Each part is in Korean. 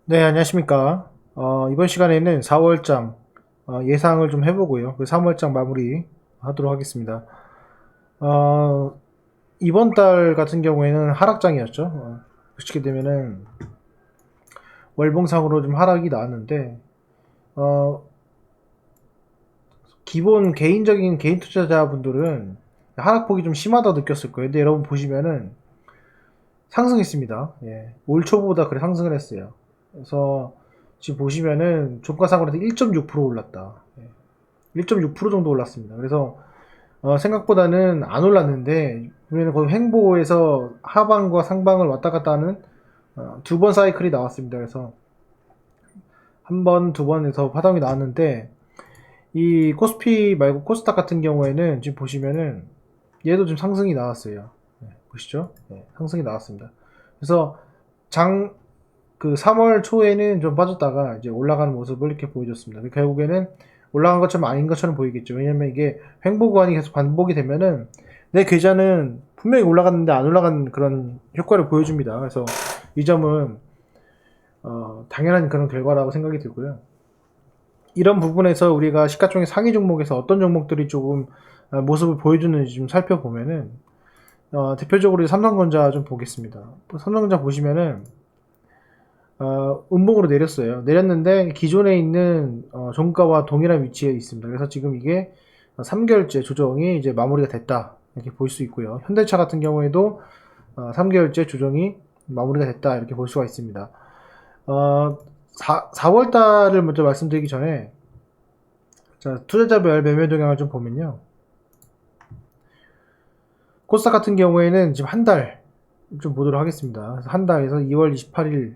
네, 안녕하십니까. 이번 시간에는 4월장 예상을 좀 해보고요. 그 3월장 마무리 하도록 하겠습니다. 어, 이번 달 같은 경우에는 하락장이었죠. 그렇게 되면은 월봉상으로 좀 하락이 나왔는데, 어, 기본 개인적인 개인 투자자분들은 하락폭이 좀 심하다 느꼈을 거예요. 근데 여러분 보시면은 상승했습니다. 예, 올 초보다 그래 상승을 했어요. 그래서 지금 보시면은 종가상으로 1.6% 올랐다. 예. 1.6% 정도 올랐습니다. 그래서 생각보다는 안 올랐는데 보면 거의 횡보에서 하방과 상방을 왔다 갔다 하는 두 번 사이클이 나왔습니다. 그래서 한 번, 두 번에서 파동이 나왔는데 이 코스피 말고 코스닥 같은 경우에는 지금 보시면은 얘도 좀 상승이 나왔어요. 네, 보시죠? 네, 상승이 나왔습니다. 그래서 장 그 3월 초에는 좀 빠졌다가 이제 올라가는 모습을 이렇게 보여줬습니다. 결국에는 올라간 것처럼 아닌 것처럼 보이겠죠. 왜냐면 이게 횡보 구간이 계속 반복이 되면은 내 계좌는 분명히 올라갔는데 안 올라간 그런 효과를 보여줍니다. 그래서 이 점은 당연한 그런 결과라고 생각이 들고요. 이런 부분에서 우리가 시가총액 상위 종목에서 어떤 종목들이 조금 모습을 보여주는지 좀 살펴보면은 대표적으로 삼성전자 좀 보겠습니다. 삼성전자 보시면은 음봉으로 내렸어요. 내렸는데 기존에 있는 종가와 동일한 위치에 있습니다. 그래서 지금 이게 3개월째 조정이 이제 마무리가 됐다 이렇게 볼 수 있고요. 현대차 같은 경우에도 3개월째 조정이 마무리가 됐다 이렇게 볼 수가 있습니다. 4월 달을 먼저 말씀드리기 전에 자, 투자자별 매매 동향을 좀 보면요. 코스닥 같은 경우에는 지금 한 달 좀 보도록 하겠습니다. 한 달에서 2월 28일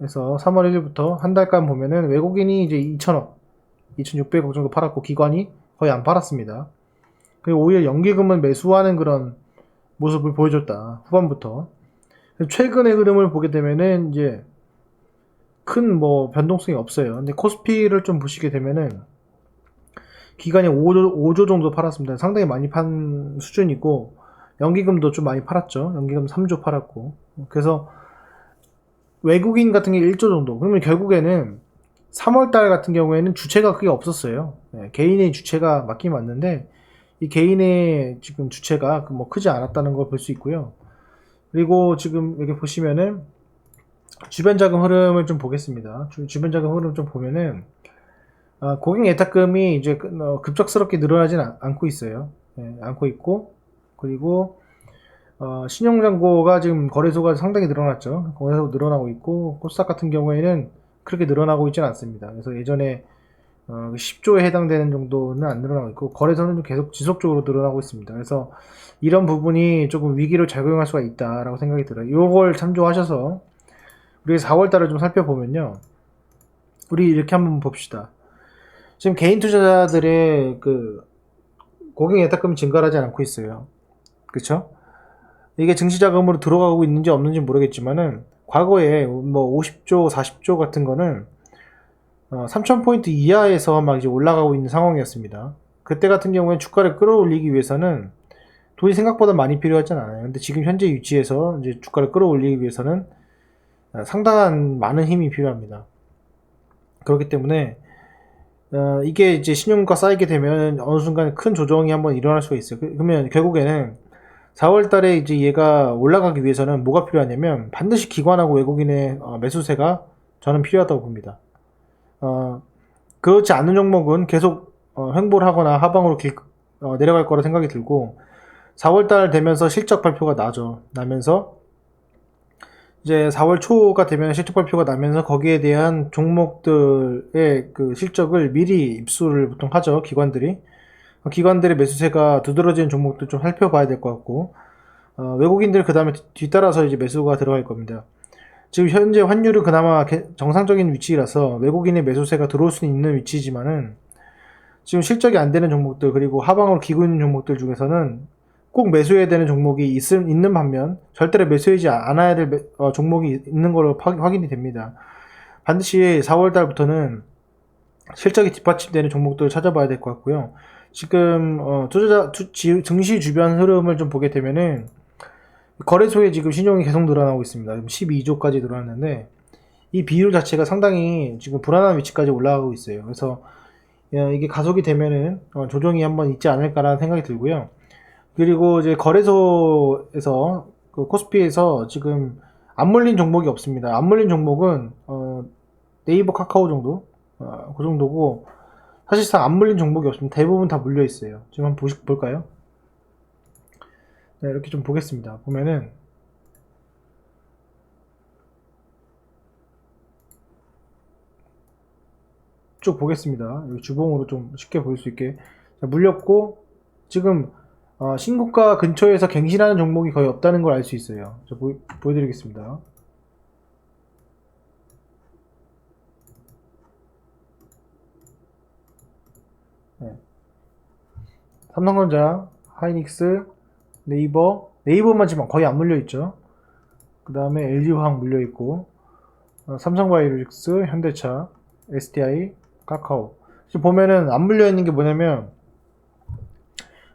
에서 3월 1일부터 한 달간 보면은 외국인이 이제 2천억, 2,600억 정도 팔았고 기관이 거의 안 팔았습니다. 그리고 오히려 연기금은 매수하는 그런 모습을 보여줬다. 후반부터. 최근의 흐름을 보게 되면은 이제 큰 뭐 변동성이 없어요. 근데 코스피를 좀 보시게 되면은 기관이 5조 정도 팔았습니다. 상당히 많이 판 수준이고 연기금도 좀 많이 팔았죠. 연기금 3조 팔았고. 그래서 외국인 같은 게 1조 정도. 그러면 결국에는 3월달 같은 경우에는 주체가 크게 없었어요. 네, 개인의 주체가 맞긴 맞는데 이 개인의 지금 주체가 뭐 크지 않았다는 걸 볼 수 있고요. 그리고 지금 여기 보시면은 주변 자금 흐름을 좀 보겠습니다. 주변 자금 흐름 좀 보면은 고객 예탁금이 이제 급작스럽게 늘어나진 않고 있어요. 네, 않고 있고 그리고 신용잔고가 지금 거래소가 상당히 늘어났죠. 거래소 늘어나고 있고 코스닥 같은 경우에는 그렇게 늘어나고 있지는 않습니다. 그래서 예전에 10조에 해당되는 정도는 안 늘어나고 있고 거래소는 계속 지속적으로 늘어나고 있습니다. 그래서 이런 부분이 조금 위기를 작용할 수가 있다라고 생각이 들어요. 이걸 참조하셔서 우리 4월 달을 좀 살펴보면요. 우리 이렇게 한번 봅시다. 지금 개인 투자자들의 그 고객 예탁금이 증가하지 않고 있어요. 그렇죠? 이게 증시 자금으로 들어가고 있는지 없는지 모르겠지만은 과거에 뭐 50조, 40조 같은 거는 3,000포인트 이하에서 막 이제 올라가고 있는 상황이었습니다. 그때 같은 경우에 주가를 끌어올리기 위해서는 돈이 생각보다 많이 필요하진 않아요. 근데 지금 현재 위치에서 이제 주가를 끌어올리기 위해서는 상당한 많은 힘이 필요합니다. 그렇기 때문에 이게 이제 신용가 쌓이게 되면 어느 순간 큰 조정이 한번 일어날 수가 있어요. 그러면 결국에는 4월 달에 이제 얘가 올라가기 위해서는 뭐가 필요하냐면 반드시 기관하고 외국인의 매수세가 저는 필요하다고 봅니다. 어, 그렇지 않은 종목은 계속 횡보를 하거나 하방으로 내려갈 거라 생각이 들고 4월 달 되면서 실적 발표가 나면서 이제 4월 초가 되면 실적 발표가 나면서 거기에 대한 종목들의 그 실적을 미리 입수를 보통 하죠, 기관들이. 기관들의 매수세가 두드러지는 종목들 좀 살펴봐야 될 것 같고, 외국인들 그 다음에 뒤따라서 이제 매수가 들어갈 겁니다. 지금 현재 환율은 그나마 정상적인 위치라서 외국인의 매수세가 들어올 수 있는 위치지만은 지금 실적이 안 되는 종목들 그리고 하방으로 기고 있는 종목들 중에서는 꼭 매수해야 되는 종목이 있는 반면 절대로 매수하지 않아야 될 종목이 있는 걸로 확인이 됩니다. 반드시 4월 달부터는 실적이 뒷받침되는 종목들을 찾아봐야 될 것 같고요. 지금 증시 주변 흐름을 좀 보게 되면은 거래소에 지금 신용이 계속 늘어나고 있습니다. 12조까지 늘어났는데 이 비율 자체가 상당히 지금 불안한 위치까지 올라가고 있어요. 그래서 이게 가속이 되면은 조정이 한번 있지 않을까라는 생각이 들고요. 그리고 이제 거래소에서 그 코스피에서 지금 안 물린 종목이 없습니다. 안 물린 종목은 네이버, 카카오 정도, 그 정도고 사실상 안 물린 종목이 없습니다. 대부분 다 물려 있어요. 지금 한번 볼까요? 네, 이렇게 좀 보겠습니다. 보면은 쭉 보겠습니다. 여기 주봉으로 좀 쉽게 볼 수 있게 물렸고 지금 신고가 근처에서 갱신하는 종목이 거의 없다는 걸 알 수 있어요. 자, 보여드리겠습니다. 네. 삼성전자, 하이닉스, 네이버만 지금 거의 안 물려 있죠. 그 다음에 LG화학 물려 있고, 삼성바이오로직스, 현대차, SDI, 카카오. 지금 보면은 안 물려 있는 게 뭐냐면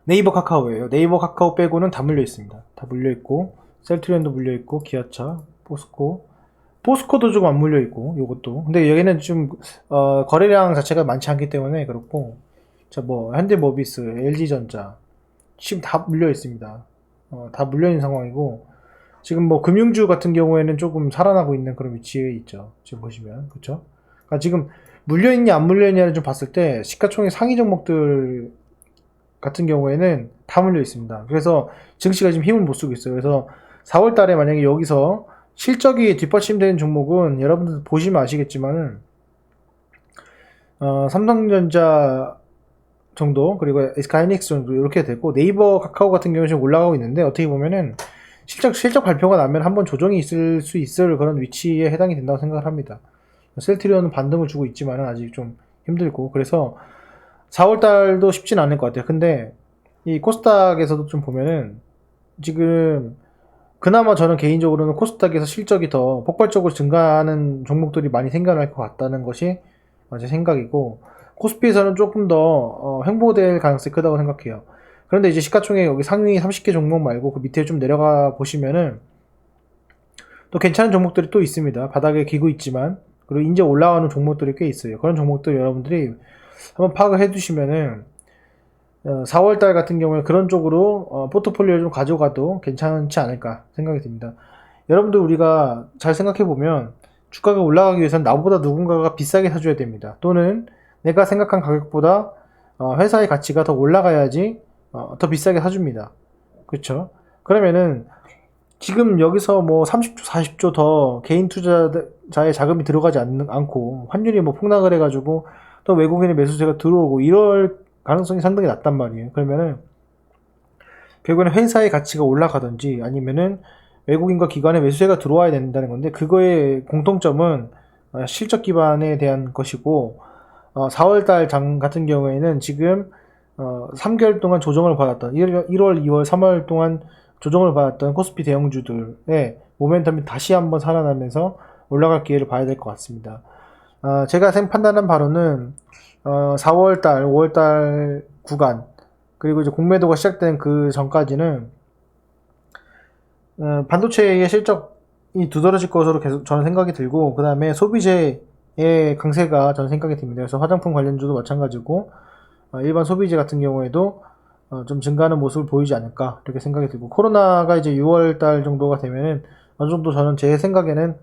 네이버, 카카오예요. 네이버, 카카오 빼고는 다 물려 있습니다. 다 물려 있고, 셀트리온도 물려 있고, 기아차, 포스코도 조금 안 물려 있고, 요것도. 근데 여기는 좀 거래량 자체가 많지 않기 때문에 그렇고, 자, 뭐 현대모비스, LG전자 지금 다 물려 있습니다. 다 물려 있는 상황이고, 지금 뭐 금융주 같은 경우에는 조금 살아나고 있는 그런 위치에 있죠. 지금 보시면, 그렇죠? 그러니까 지금 물려 있냐 안 물려 있냐를 좀 봤을 때 시가총액 상위 종목들 같은 경우에는 다 물려 있습니다. 그래서 증시가 지금 힘을 못 쓰고 있어요. 그래서 4월 달에 만약에 여기서 실적이 뒷받침되는 종목은 여러분들 보시면 아시겠지만은 삼성전자 정도, 그리고 SK하이닉스 정도 이렇게 되고, 네이버, 카카오 같은 경우는 지금 올라가고 있는데, 어떻게 보면은 실적 발표가 나면 한번 조정이 있을 수 있을 그런 위치에 해당이 된다고 생각을 합니다. 셀트리온은 반등을 주고 있지만 아직 좀 힘들고, 그래서 4월 달도 쉽진 않을 것 같아요. 근데 이 코스닥에서도 좀 보면은 지금 그나마 저는 개인적으로는 코스닥에서 실적이 더 폭발적으로 증가하는 종목들이 많이 생겨날 것 같다는 것이 제 생각이고, 코스피에서는 조금 더 횡보될 가능성이 크다고 생각해요. 그런데 이제 시가총액 여기 상위 30개 종목 말고 그 밑에 좀 내려가 보시면은 또 괜찮은 종목들이 또 있습니다. 바닥에 기고 있지만, 그리고 이제 올라가는 종목들이 꽤 있어요. 그런 종목들 여러분들이 한번 파악을 해두시면은 4월달 같은 경우에 그런 쪽으로 포트폴리오를 좀 가져가도 괜찮지 않을까 생각이 듭니다. 여러분들 우리가 잘 생각해보면 주가가 올라가기 위해서는 나보다 누군가가 비싸게 사줘야 됩니다. 또는 내가 생각한 가격보다 회사의 가치가 더 올라가야지 더 비싸게 사줍니다. 그렇죠? 그러면은 지금 여기서 뭐 30조, 40조 더 개인 투자자의 자금이 들어가지 않고 환율이 뭐 폭락을 해가지고 또 외국인의 매수세가 들어오고 이럴 가능성이 상당히 낮단 말이에요. 그러면은 결국에는 회사의 가치가 올라가든지 아니면은 외국인과 기관의 매수세가 들어와야 된다는 건데, 그거의 공통점은 실적 기반에 대한 것이고, 4월달 장 같은 경우에는 지금 3개월 동안 조정을 받았던 1월, 2월, 3월 동안 조정을 받았던 코스피 대형주들의 모멘텀이 다시 한번 살아나면서 올라갈 기회를 봐야 될 것 같습니다. 제가 판단한 바로는 4월달, 5월달 구간, 그리고 이제 공매도가 시작된 그 전까지는 반도체의 실적이 두드러질 것으로 계속 저는 생각이 들고, 그 다음에 소비재의 강세가 저는 생각이 듭니다. 그래서 화장품 관련주도 마찬가지고, 일반 소비재 같은 경우에도 좀 증가하는 모습을 보이지 않을까 이렇게 생각이 들고, 코로나가 이제 6월달 정도가 되면은 어느 정도 저는 제 생각에는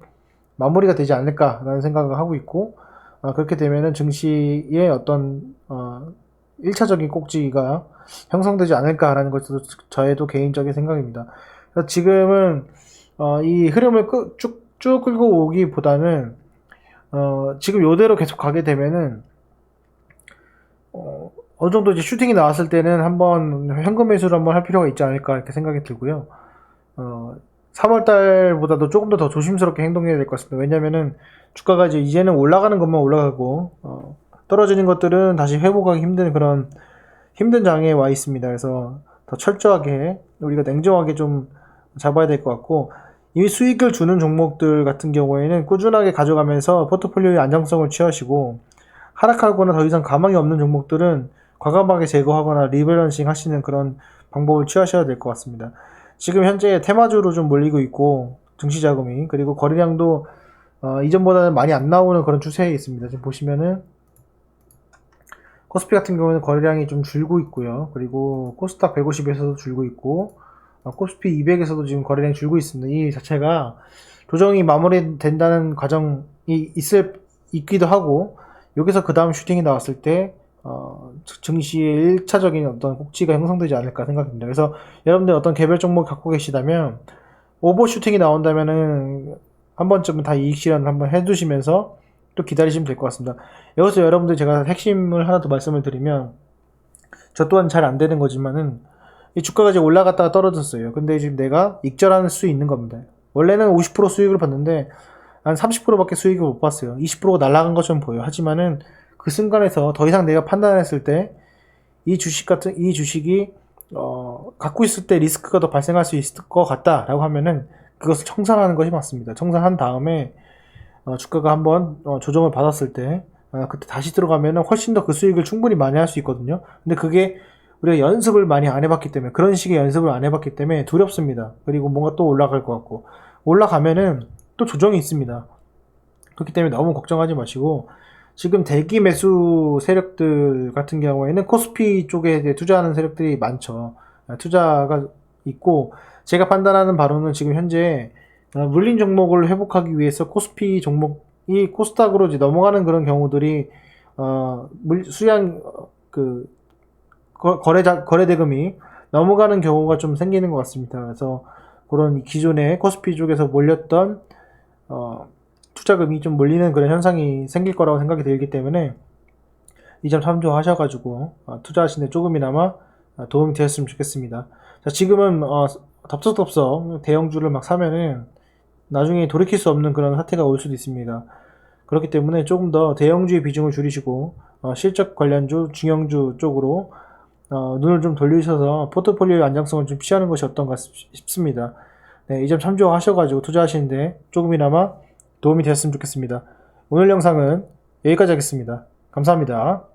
마무리가 되지 않을까라는 생각을 하고 있고, 그렇게 되면은 증시의 어떤 1차적인 꼭지가 형성되지 않을까라는 것도 저의도 개인적인 생각입니다. 그래서 지금은 이 흐름을 쭉 끌고 오기보다는 지금 요대로 계속 가게 되면은 어느 정도 이제 슈팅이 나왔을 때는 한번 현금 매수를 한번 할 필요가 있지 않을까 이렇게 생각이 들고요. 3월 달보다도 조금 더 조심스럽게 행동해야 될 것 같습니다. 왜냐면은 주가가 이제는 올라가는 것만 올라가고 떨어지는 것들은 다시 회복하기 힘든 그런 힘든 장에 와 있습니다. 그래서 더 철저하게 우리가 냉정하게 좀 잡아야 될 것 같고, 이미 수익을 주는 종목들 같은 경우에는 꾸준하게 가져가면서 포트폴리오의 안정성을 취하시고, 하락하거나 더 이상 가망이 없는 종목들은 과감하게 제거하거나 리밸런싱 하시는 그런 방법을 취하셔야 될 것 같습니다. 지금 현재 테마주로 좀 몰리고 있고, 증시 자금이, 그리고 거래량도 이전보다는 많이 안 나오는 그런 추세에 있습니다. 지금 보시면은 코스피 같은 경우는 거래량이 좀 줄고 있고요. 그리고 코스닥 150에서도 줄고 있고 코스피 200에서도 지금 거래량이 줄고 있습니다. 이 자체가 조정이 마무리된다는 과정이 있기도 하고, 여기서 그 다음 슈팅이 나왔을 때 증시의 1차적인 어떤 꼭지가 형성되지 않을까 생각됩니다. 그래서 여러분들 어떤 개별 종목 갖고 계시다면 오버슈팅이 나온다면은 한 번쯤은 다 이익 실현 한번 해두시면서 또 기다리시면 될 것 같습니다. 여기서 여러분들 제가 핵심을 하나 더 말씀을 드리면, 저 또한 잘 안 되는 거지만은 이 주가가 이제 올라갔다가 떨어졌어요. 근데 지금 내가 익절할 수 있는 겁니다. 원래는 50% 수익을 봤는데 한 30%밖에 수익을 못 봤어요. 20%가 날아간 것처럼 보여요. 하지만은 그 순간에서 더 이상 내가 판단했을 때 이 주식이 갖고 있을 때 리스크가 더 발생할 수 있을 것 같다라고 하면은 그것을 청산하는 것이 맞습니다. 청산한 다음에 주가가 한번 조정을 받았을 때 그때 다시 들어가면은 훨씬 더 그 수익을 충분히 많이 할 수 있거든요. 근데 그게 우리가 연습을 많이 안 해봤기 때문에, 그런 식의 연습을 안 해봤기 때문에 두렵습니다. 그리고 뭔가 또 올라갈 것 같고, 올라가면은 또 조정이 있습니다. 그렇기 때문에 너무 걱정하지 마시고, 지금 대기 매수 세력들 같은 경우에는 코스피 쪽에 투자하는 세력들이 많죠. 투자가 있고, 제가 판단하는 바로는 지금 현재 물린 종목을 회복하기 위해서 코스피 종목이 코스닥으로 이제 넘어가는 그런 경우들이 거래 대금이 넘어가는 경우가 좀 생기는 것 같습니다. 그래서 그런 기존에 코스피 쪽에서 몰렸던 투자금이 좀 몰리는 그런 현상이 생길 거라고 생각이 들기 때문에 이 점 참조하셔가지고 투자하시는 데 조금이나마 도움이 되었으면 좋겠습니다. 자, 지금은 덥석덥석 대형주를 막 사면은 나중에 돌이킬 수 없는 그런 사태가 올 수도 있습니다. 그렇기 때문에 조금 더 대형주의 비중을 줄이시고 실적 관련주, 중형주 쪽으로 눈을 좀 돌리셔서 포트폴리오의 안정성을 좀 취하는 것이 어떤가 싶습니다. 네, 이 점 참조하셔가지고 투자하시는데 조금이나마 도움이 되었으면 좋겠습니다. 오늘 영상은 여기까지 하겠습니다. 감사합니다.